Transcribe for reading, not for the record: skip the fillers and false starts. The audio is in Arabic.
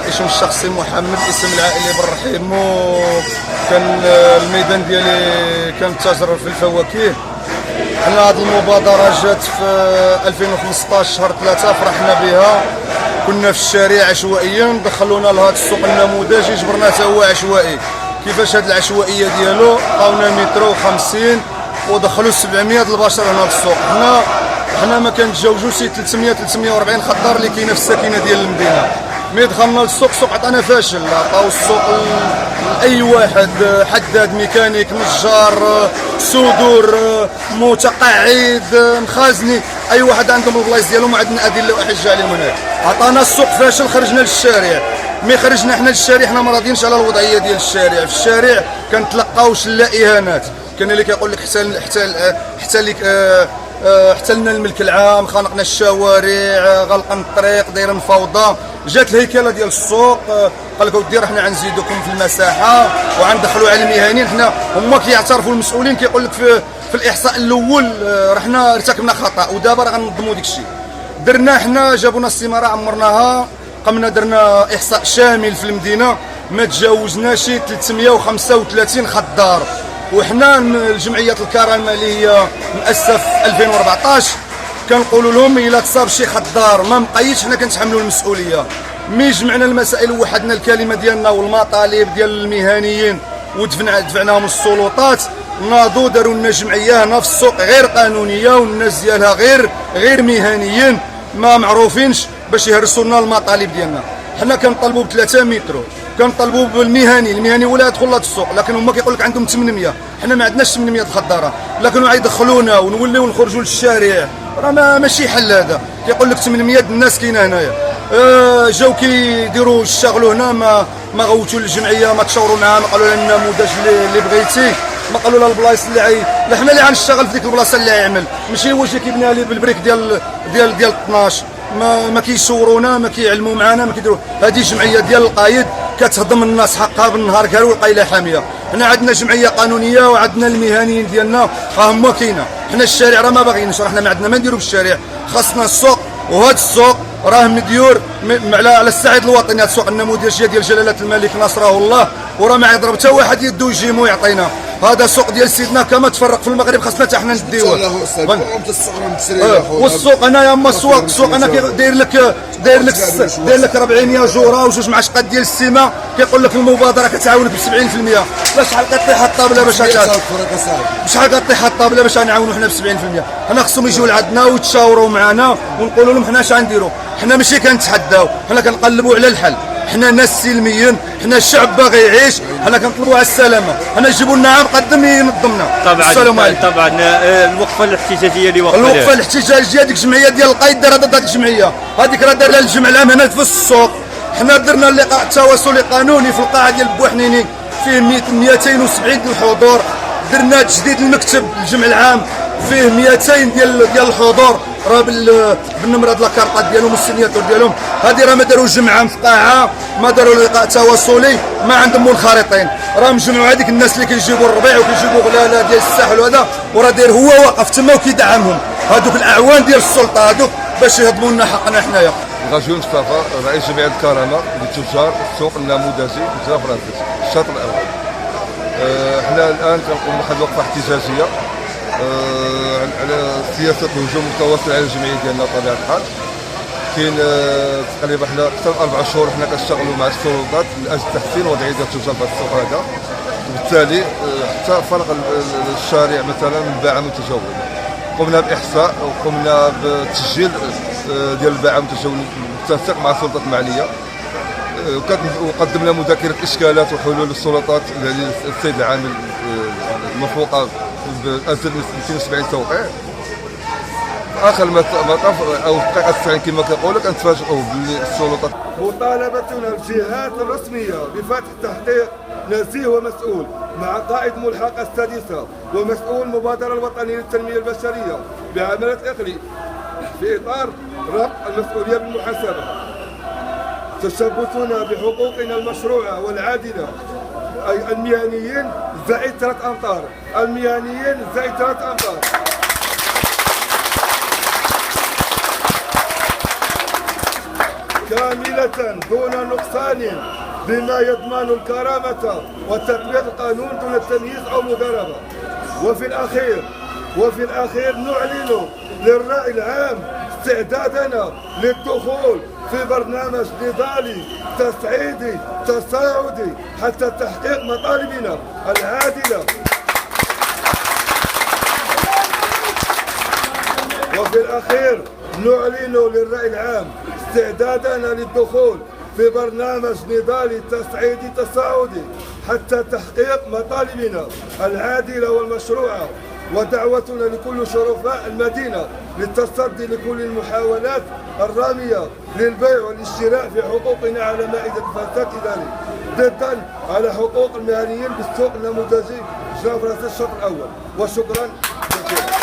الاسم الشخصي محمد، الاسم العائلي بالرحيم. كان الميدان ديالي كان تاجر في الفواكه. حنا هذه المبادره جات في 2015 شهر 3 فرحنا بها. كنا في الشارع عشوائيا، دخلونا لهذا السوق النموذجي جبرنا حتى هو عشوائي. كيفاش هذه العشوائيه ديالو؟ عطاونا متر و50 ودخلوا 700 البشر هنا للسوق. حنا ما كنتجاوزوش شي 340 خضار اللي كاينه في الساكنه ديال المدينه. ملي دخلنا للسوق، السوق عطانا فاشل، عطاو السوق لاي واحد، حداد، ميكانيك، نجار، صدور، متقاعد، مخازني، اي واحد عندهم البلايص ديالهم وعندنا ادله وحجه عليهم هناك. عطانا السوق فاشل، خرجنا للشارع. مي خرجنا حنا للشارع، حنا ما راضيينش على الوضعيه ديال الشارع. في الشارع كنتلقاو شلا اهانات، كان اللي كيقول لك حتى لنا الملك العام، خانقنا الشوارع، غلقنا الطريق، دايرين فوضى. جات الهيكله ديال السوق، قال لك اودي حنا غنزيدوكم في المساحه وغندخلوا على المهنيين. حنا هما كيعترفوا المسؤولين، كيقول لك في الاحصاء الاول رحنا ارتكبنا خطا، ودابا راه غنظموا ديك الشيء. درنا حنا، جابونا السماره عمرناها، قمنا درنا احصاء شامل في المدينه، ما تجاوزناش 335 خضار. وحنا الجمعيات الكرامه اللي هي مؤسسه في 2014 كنقولوا لهم الا تصاب شي خضار ما مقيدش حنا كنتحملوا المسؤوليه. مي جمعنا المسائل ووحدنا الكلمه ديالنا والمطالب ديال المهنيين ودفعناهم للسلطات، ناضوا داروا لنا جمعيه هنا في السوق غير قانونيه، والناس ديالها غير مهنيين ما معروفينش باش يهرسوا لنا المطالب ديالنا. حنا كنطالبوا ب3 متر، كنطالبوا المهني ولا يدخل لهذا السوق، لكن هما كيقول لك عندهم 800. حنا ما عندناش 800 خضاره، لكن غيدخلونا ونوليو نخرجوا للشارع. راه ماشي حل هذا. كيقول لك 800 الناس كاينه هنايا. جاو كيديروا الشغل هنا، ما غوتوا للجمعيه، ما تشاوروا معاها، ما قالوا لنا النموذج اللي بغيتي، ما قالوا لها البلايص لا حنا اللي غنشتغل في ديك البلاصه اللي غيعمل، ماشي هو اللي كيبنيها لي بالبريك ديال 12. ما كيشورونا، ما كيعلموا معنا، ما كيديروا. هذه جمعيه ديال القايد كتهضم الناس حقها بالنهار كامل والقايله حاميه. حنا عندنا جمعيه قانونيه وعندنا المهنيين ديالنا هما كاينه. حنا الشارع راه ما باغيينش، راه حنا ما عندنا ما نديروا بالشارع، خاصنا السوق. وهذا السوق راه مديور على الصعيد الوطني. هذا السوق النموذجيه ديال جلاله الملك نصره الله، وراه ما يضرب حتى واحد يدو يجيمو يعطينا. هذا سوق ديال سيدنا كما تفرق في المغرب، خاصنا حتى حنا نديوه. والسوق هنايا اما السوق انا داير لك 400 جوره وجوج معشقات ديال السيمه. كيقول لك المبادره كتعاونك ب 70%. شحال كطيح الطابله شحال كطيح الطابله باش نعاونوا حنا ب 70%؟ حنا خصهم يجيو لعندنا ويتشاوروا معنا ونقولوا لهم حنا اش غنديروا. حنا ماشي كنتحداو، حنا كنقلبوا على الحل. حنا ناس سلميين، حنا الشعب باغي يعيش، حنا كنطلبوا على السلامه. حنا نجيبوا لنا عام قدم ينظمنا. طبعا الوقفه الاحتجاجيه اللي وقفها، الوقفه الاحتجاجيه ديك الجمعيه ديال القايد دارها ضد هذيك الجمعيه. هذيك راه دار لها الجمع العام هنا في السوق. حنا درنا اللقاء التواصلي قانوني في القاعه ديال بوحنيني فيه 270 الحضور. درنا تجديد المكتب الجمع العام فيه 200 ديال الحضور، راه بالنمره ديال الكارطات ديالهم والسينياتور ديالهم. هذه راه ما داروا جمعه في قاعه، ما داروا لقاء تواصلي، ما عندهم منخرطين. راه مجمعوا هذيك الناس اللي كيجيبوا الربيع وكيجيبوا غلاله ديال الساحل وهذا، وراه داير هو واقف تما وكيدعمهم. هذوك الاعوان ديال السلطه هذوك باش يهضموا لنا حقنا حنايا. غازي مصطفى، رئيس جمعيه الكرامه لتجار السوق النموذجي بجرة فرنسيس الشاطئ الاول. حنا الان كنقوم بواحد الوقفه احتجاجيه على سياسه الهجوم المتواصل على الجمعيه ديالنا بطبيعه الحال. كاين تقريبا حنا اكثر من 4 شهور حنا كنشتغلوا مع السلطات لاجل تحسين وضعيه التجار في السوق هذا، وبالتالي حتى فرق الشارع مثلا من الباعه المتجولين. قمنا باحصاء وقمنا بتسجيل ديال الباعه المتجولين متسق مع السلطات المعنيه، وقدمنا مذكره اشكالات وحلول للسلطات للسيد العامل المفروقه بأزيد من 270 توقيع. اخر مطاف او دقيقه 90 كما كنقولوا كنتفاجئوا باللي السلطات. مطالبتنا الجهات الرسميه بفتح تحقيق نزيه ومسؤول مع قائد ملحقه السادسه ومسؤول المبادره الوطنيه للتنميه البشريه بعمليه اقلي في اطار ربط المسؤوليه بالمحاسبه. تشبثنا بحقوقنا المشروعه والعادله، أي المهنيين زائد 3 أمتار، المهنيين زائد 3 أمتار. كاملة دون نقصان بما يضمن الكرامة وتطبيق القانون دون تمييز أو مضاربة. وفي الأخير نعلن للرأي العام استعدادنا للدخول في برنامج نضالي تصعيدي تصاعدي حتى تحقيق مطالبنا العادلة. وفي الأخير نعلن للرأي العام استعدادنا للدخول في برنامج نضالي تصعيدي تصاعدي حتى تحقيق مطالبنا العادلة والمشروعة، ودعوتنا لكل شرفاء المدينة للتصدي لكل المحاولات الرامية للبيع والاشتراء في حقوقنا على مائدة الفساد الإداري ضدا على حقوق المهنيين بالسوق النموذجي جنوب راس الشوط الأول. وشكرا جزيلا.